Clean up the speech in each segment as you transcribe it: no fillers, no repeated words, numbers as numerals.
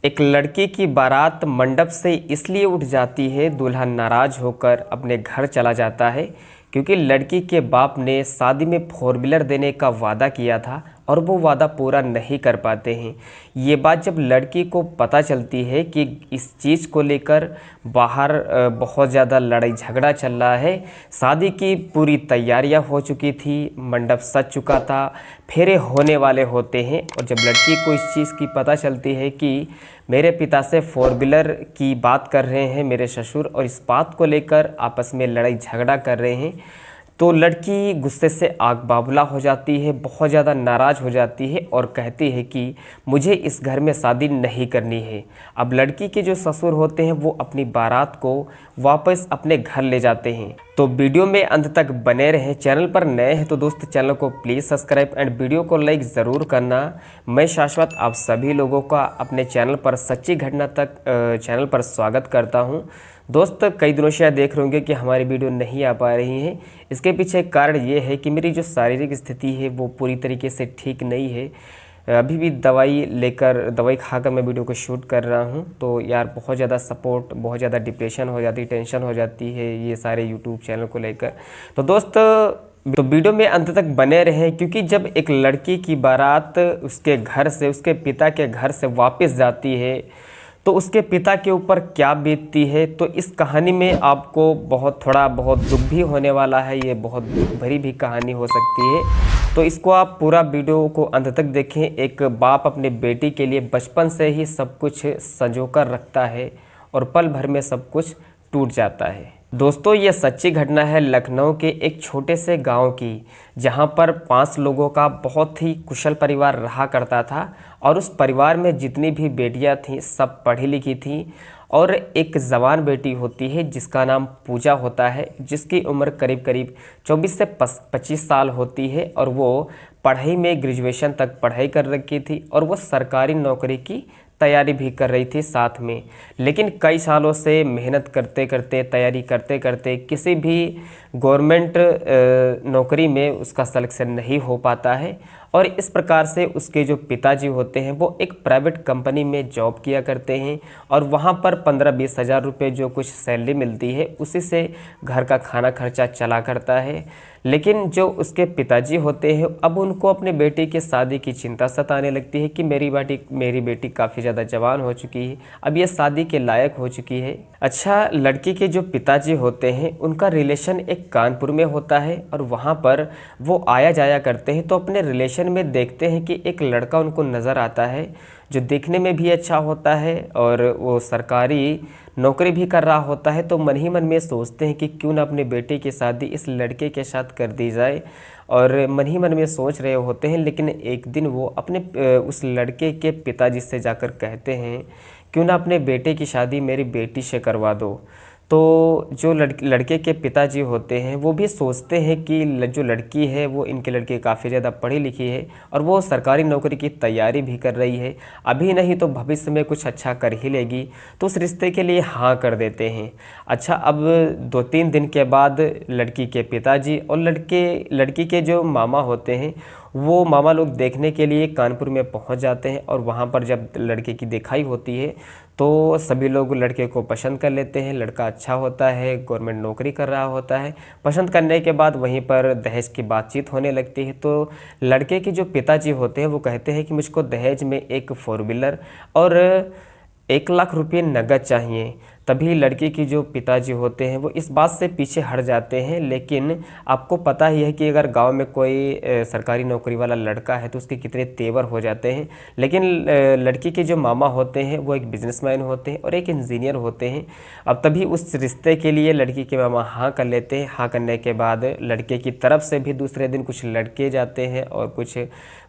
एक लड़की की बारात मंडप से इसलिए उठ जाती है, दूल्हा नाराज होकर अपने घर चला जाता है क्योंकि लड़की के बाप ने शादी में फोर व्हीलर देने का वादा किया था और वो वादा पूरा नहीं कर पाते हैं। ये बात जब लड़की को पता चलती है कि इस चीज़ को लेकर बाहर बहुत ज़्यादा लड़ाई झगड़ा चल रहा है, शादी की पूरी तैयारियां हो चुकी थी, मंडप सज चुका था, फेरे होने वाले होते हैं और जब लड़की को इस चीज़ की पता चलती है कि मेरे पिता से फोर व्हीलर की बात कर रहे हैं मेरे ससुर और इस बात को लेकर आपस में लड़ाई झगड़ा कर रहे हैं, तो लड़की गुस्से से आग बाबूला हो जाती है, बहुत ज़्यादा नाराज़ हो जाती है और कहती है कि मुझे इस घर में शादी नहीं करनी है। अब लड़की के जो ससुर होते हैं वो अपनी बारात को वापस अपने घर ले जाते हैं। तो वीडियो में अंत तक बने रहें। चैनल पर नए हैं तो दोस्त चैनल को प्लीज़ सब्सक्राइब एंड वीडियो को लाइक ज़रूर करना। मैं शाश्वत आप सभी लोगों का अपने चैनल पर सच्ची घटना तक चैनल पर स्वागत करता हूं। दोस्त कई दिनों से देख रहे होंगे कि हमारी वीडियो नहीं आ पा रही है। इसके पीछे कारण ये है कि मेरी जो शारीरिक स्थिति है वो पूरी तरीके से ठीक नहीं है। अभी भी दवाई खाकर मैं वीडियो को शूट कर रहा हूं। तो यार बहुत ज़्यादा सपोर्ट, बहुत ज़्यादा डिप्रेशन हो जाती, टेंशन हो जाती है ये सारे यूट्यूब चैनल को लेकर। तो दोस्त तो वीडियो में अंत तक बने रहें क्योंकि जब एक लड़की की बारात उसके घर से, उसके पिता के घर से वापस जाती है तो उसके पिता के ऊपर क्या बीतती है, तो इस कहानी में आपको थोड़ा बहुत दुख भी होने वाला है। ये बहुत दुख भरी भी कहानी हो सकती है, तो इसको आप पूरा वीडियो को अंत तक देखें। एक बाप अपने बेटी के लिए बचपन से ही सब कुछ संजोकर रखता है और पल भर में सब कुछ टूट जाता है। दोस्तों ये सच्ची घटना है लखनऊ के एक छोटे से गांव की, जहां पर 5 लोगों का बहुत ही कुशल परिवार रहा करता था और उस परिवार में जितनी भी बेटियां थीं सब पढ़ी लिखी थीं और एक जवान बेटी होती है जिसका नाम पूजा होता है, जिसकी उम्र करीब करीब 24 से 25 साल होती है और वो पढ़ाई में ग्रेजुएशन तक पढ़ाई कर रखी थी और वो सरकारी नौकरी की तैयारी भी कर रही थी साथ में। लेकिन कई सालों से मेहनत करते करते, तैयारी करते करते किसी भी गवर्नमेंट नौकरी में उसका सिलेक्शन नहीं हो पाता है और इस प्रकार से उसके जो पिताजी होते हैं वो एक प्राइवेट कंपनी में जॉब किया करते हैं और वहाँ पर 15-20 हज़ार रुपये जो कुछ सैलरी मिलती है उसी से घर का खाना खर्चा चला करता है। लेकिन जो उसके पिताजी होते हैं अब उनको अपने बेटी की शादी की चिंता सताने लगती है कि मेरी बेटी काफ़ी ज़्यादा जवान हो चुकी है, अब ये शादी के लायक हो चुकी है। अच्छा, लड़की के जो पिताजी होते हैं उनका रिलेशन एक कानपुर में होता है और वहाँ पर वो आया जाया करते हैं। तो अपने रिलेशन में देखते हैं कि एक लड़का उनको नज़र आता है जो देखने में भी अच्छा होता है और वो सरकारी नौकरी भी कर रहा होता है। तो मन ही मन में सोचते हैं कि क्यों ना अपने बेटे की शादी इस लड़के के साथ कर दी जाए और मन ही मन में सोच रहे होते हैं। लेकिन एक दिन वो अपने उस लड़के के पिताजी से जाकर कहते हैं क्यों ना अपने बेटे की शादी मेरी बेटी से करवा दो। तो जो लड़के के पिताजी होते हैं वो भी सोचते हैं कि जो लड़की है वो इनके लड़के काफ़ी ज़्यादा पढ़ी लिखी है और वो सरकारी नौकरी की तैयारी भी कर रही है, अभी नहीं तो भविष्य में कुछ अच्छा कर ही लेगी, तो उस रिश्ते के लिए हाँ कर देते हैं। अच्छा, अब 2-3 दिन के बाद लड़की के पिताजी और लड़की के जो मामा होते हैं वो मामा लोग देखने के लिए कानपुर में पहुंच जाते हैं और वहां पर जब लड़के की दिखाई होती है तो सभी लोग लड़के को पसंद कर लेते हैं। लड़का अच्छा होता है, गवर्नमेंट नौकरी कर रहा होता है। पसंद करने के बाद वहीं पर दहेज की बातचीत होने लगती है। तो लड़के के जो पिताजी होते हैं वो कहते हैं कि मुझको दहेज में एक 4 व्हीलर और 1 लाख रुपये नगद चाहिए। तभी लड़की की जो पिताजी होते हैं वो इस बात से पीछे हट जाते हैं। लेकिन आपको पता ही है कि अगर गांव में कोई सरकारी नौकरी वाला लड़का है तो उसके कितने तेवर हो जाते हैं। लेकिन लड़की के जो मामा होते हैं वो एक बिजनेसमैन होते हैं और एक इंजीनियर होते हैं। अब तभी उस रिश्ते के लिए लड़की के मामा हाँ कर लेते हैं। हाँ करने के बाद लड़के की तरफ से भी दूसरे दिन कुछ लड़के जाते हैं और कुछ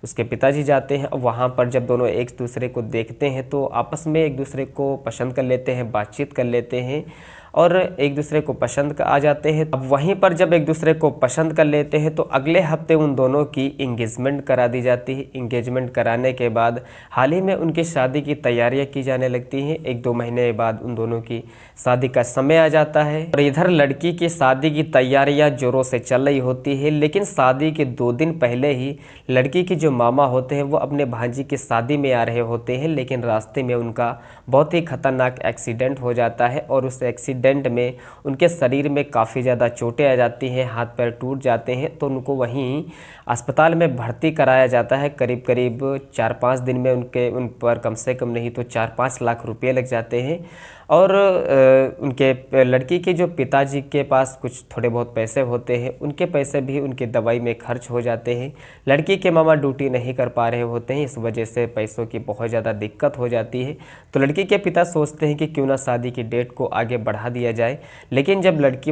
उसके पिताजी जाते हैं। और वहाँ पर जब दोनों एक दूसरे को देखते हैं तो आपस में एक दूसरे को पसंद कर लेते हैं, बातचीत कर लेते हैं और एक दूसरे को पसंद आ जाते हैं। अब वहीं पर जब एक दूसरे को पसंद कर लेते हैं तो अगले हफ्ते उन दोनों की इंगेजमेंट करा दी जाती है। इंगेजमेंट कराने के बाद हाल ही में उनकी शादी की तैयारियां की जाने लगती हैं। 1-2 महीने बाद उन दोनों की शादी का समय आ जाता है और इधर लड़की की शादी की तैयारियां जोरों से चल रही होती है। लेकिन शादी के 2 दिन पहले ही लड़की के जो मामा होते हैं वो अपने भांजी की शादी में आ रहे होते हैं, लेकिन रास्ते में उनका बहुत ही खतरनाक एक्सीडेंट हो जाता है और उस एक्सीडेंट में उनके शरीर में काफ़ी ज़्यादा चोटें आ जाती हैं, हाथ पैर टूट जाते हैं। तो उनको वहीं अस्पताल में भर्ती कराया जाता है। करीब करीब 4-5 दिन में उन पर कम से कम नहीं तो 4-5 लाख रुपये लग जाते हैं। और उनके लड़की के जो पिताजी के पास कुछ थोड़े बहुत पैसे होते हैं, उनके पैसे भी उनके दवाई में खर्च हो जाते हैं। लड़की के मामा ड्यूटी नहीं कर पा रहे होते हैं, इस वजह से पैसों की बहुत ज़्यादा दिक्कत हो जाती है। तो लड़की के पिता सोचते हैं कि क्यों ना शादी की डेट को आगे बढ़ा दिया जाए। लेकिन जब लड़की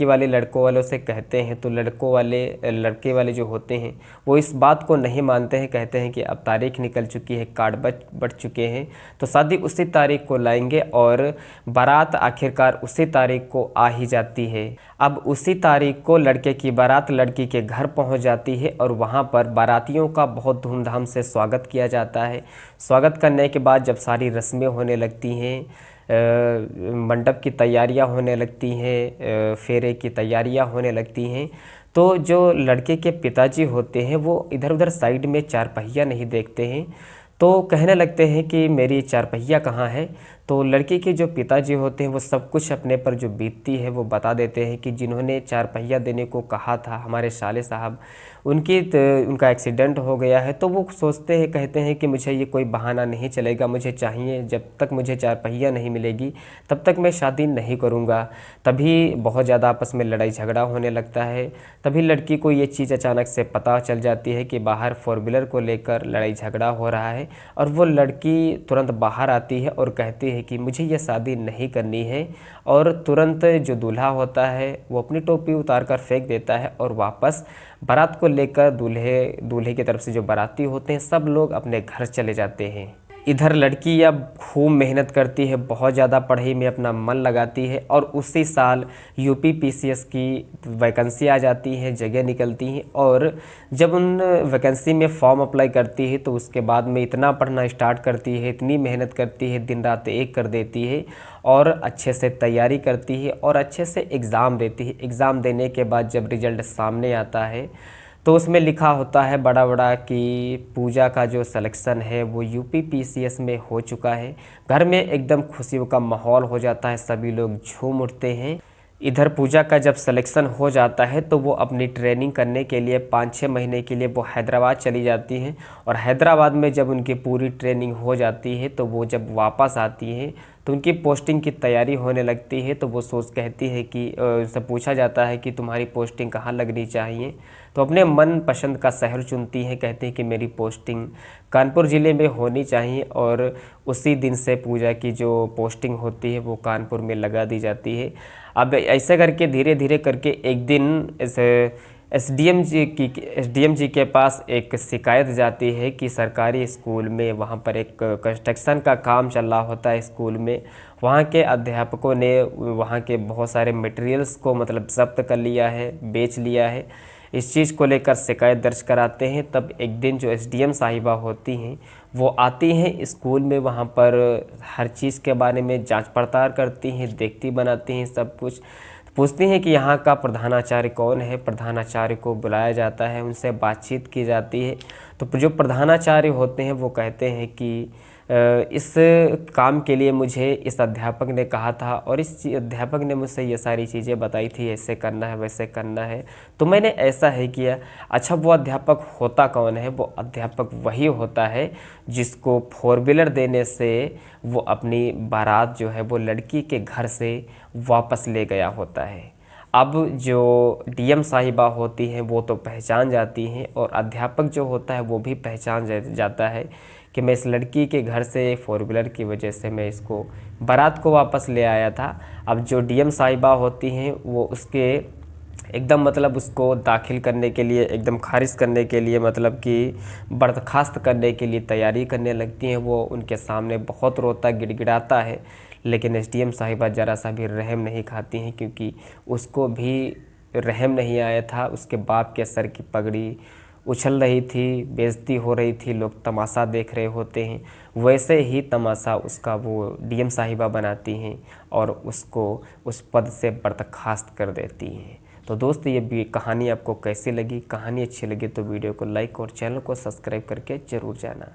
वाले लड़कों वालों से कहते हैं तो लड़के वाले जो होते हैं वो इस बात को नहीं मानते हैं। कहते हैं कि अब तारीख निकल चुकी है, कार्ड बढ़ चुके हैं, तो शादी उसी तारीख को लाएंगे। और बारात आखिरकार उसी तारीख को आ ही जाती है। अब उसी तारीख को लड़के की बारात लड़की के घर पहुंच जाती है और वहां पर बारातियों का बहुत धूमधाम से स्वागत किया जाता है। स्वागत करने के बाद जब सारी रस्में होने लगती हैं, मंडप की तैयारियां होने लगती हैं, फेरे की तैयारियां होने लगती हैं, तो जो लड़के के पिताजी होते हैं वो इधर उधर साइड में चारपहिया नहीं देखते हैं। तो कहने लगते हैं कि मेरी चारपहिया कहाँ है। तो लड़की के जो पिताजी होते हैं वो सब कुछ अपने पर जो बीतती है वो बता देते हैं कि जिन्होंने चारपहिया देने को कहा था हमारे साले साहब, उनका एक्सीडेंट हो गया है। तो वो सोचते हैं, कहते हैं कि मुझे ये कोई बहाना नहीं चलेगा, मुझे चाहिए, जब तक मुझे चारपहिया नहीं मिलेगी तब तक मैं शादी नहीं करूँगा। तभी बहुत ज़्यादा आपस में लड़ाई झगड़ा होने लगता है। तभी लड़की को ये चीज़ अचानक से पता चल जाती है कि बाहर 4 व्हीलर को लेकर लड़ाई झगड़ा हो रहा है और वो लड़की तुरंत बाहर आती है और कहती है कि मुझे ये शादी नहीं करनी है। और तुरंत जो दूल्हा होता है वो अपनी टोपी उतार कर फेंक देता है और वापस बारात को लेकर दूल्हे की तरफ से जो बाराती होते हैं सब लोग अपने घर चले जाते हैं। इधर लड़की अब खूब मेहनत करती है, बहुत ज़्यादा पढ़ाई में अपना मन लगाती है और उसी साल यूपीपीसीएस की वैकेंसी आ जाती है, जगह निकलती हैं। और जब उन वैकेंसी में फॉर्म अप्लाई करती है तो उसके बाद में इतना पढ़ना स्टार्ट करती है, इतनी मेहनत करती है, दिन रात एक कर देती है और अच्छे से तैयारी करती है और अच्छे से एग्ज़ाम देती है। एग्ज़ाम देने के बाद जब रिज़ल्ट सामने आता है तो उसमें लिखा होता है बड़ा बड़ा कि पूजा का जो सिलेक्शन है वो यूपीपीसीएस में हो चुका है। घर में एकदम खुशियों का माहौल हो जाता है, सभी लोग झूम उठते हैं। इधर पूजा का जब सिलेक्शन हो जाता है तो वो अपनी ट्रेनिंग करने के लिए 5-6 महीने के लिए वो हैदराबाद चली जाती हैं। और हैदराबाद में जब उनकी पूरी ट्रेनिंग हो जाती है तो वो जब वापस आती हैं तो उनकी पोस्टिंग की तैयारी होने लगती है। तो वो कहती है कि उससे पूछा जाता है कि तुम्हारी पोस्टिंग कहाँ लगनी चाहिए, तो अपने मन पसंद का शहर चुनती हैं। कहते हैं कि मेरी पोस्टिंग कानपुर ज़िले में होनी चाहिए और उसी दिन से पूजा की जो पोस्टिंग होती है वो कानपुर में लगा दी जाती है। अब ऐसे करके धीरे धीरे करके एक दिन एसडीएम जी के पास एक शिकायत जाती है कि सरकारी स्कूल में वहाँ पर एक कंस्ट्रक्शन का काम चल रहा होता है स्कूल में। वहाँ के अध्यापकों ने वहाँ के बहुत सारे मटेरियल्स को मतलब जब्त कर लिया है, बेच लिया है। इस चीज़ को लेकर शिकायत दर्ज कराते हैं। तब एक दिन जो एसडीएम साहिबा होती हैं वो आती हैं स्कूल में, वहाँ पर हर चीज़ के बारे में जांच पड़ताल करती हैं, देखती बनाती हैं, सब कुछ पूछती हैं कि यहाँ का प्रधानाचार्य कौन है। प्रधानाचार्य को बुलाया जाता है, उनसे बातचीत की जाती है। तो जो प्रधानाचार्य होते हैं वो कहते हैं कि इस काम के लिए मुझे इस अध्यापक ने कहा था और इस अध्यापक ने मुझसे ये सारी चीज़ें बताई थी, ऐसे करना है वैसे करना है, तो मैंने ऐसा ही किया। अच्छा, वो अध्यापक होता कौन है? वो अध्यापक वही होता है जिसको 4 व्हीलर देने से वो अपनी बारात जो है वो लड़की के घर से वापस ले गया होता है। अब जो डीएम साहिबा होती हैं वो तो पहचान जाती हैं और अध्यापक जो होता है वो भी पहचान जाता है कि मैं इस लड़की के घर से 4 व्हीलर की वजह से मैं इसको बारात को वापस ले आया था। अब जो डीएम साहिबा होती हैं वो उसके एकदम मतलब उसको दाखिल करने के लिए, एकदम खारिज करने के लिए, मतलब कि बर्खास्त करने के लिए तैयारी करने लगती हैं। वो उनके सामने बहुत रोता गिड़गिड़ाता है, लेकिन एसडीएम साहिबा ज़रा सा भी रहम नहीं खाती हैं, क्योंकि उसको भी रहम नहीं आया था। उसके बाप के सर की पगड़ी उछल रही थी, बेइज्जती हो रही थी, लोग तमाशा देख रहे होते हैं। वैसे ही तमाशा उसका वो डीएम साहिबा बनाती हैं और उसको उस पद से बर्खास्त कर देती हैं। तो दोस्त, ये भी कहानी आपको कैसी लगी? कहानी अच्छी लगी तो वीडियो को लाइक और चैनल को सब्सक्राइब करके ज़रूर जाना।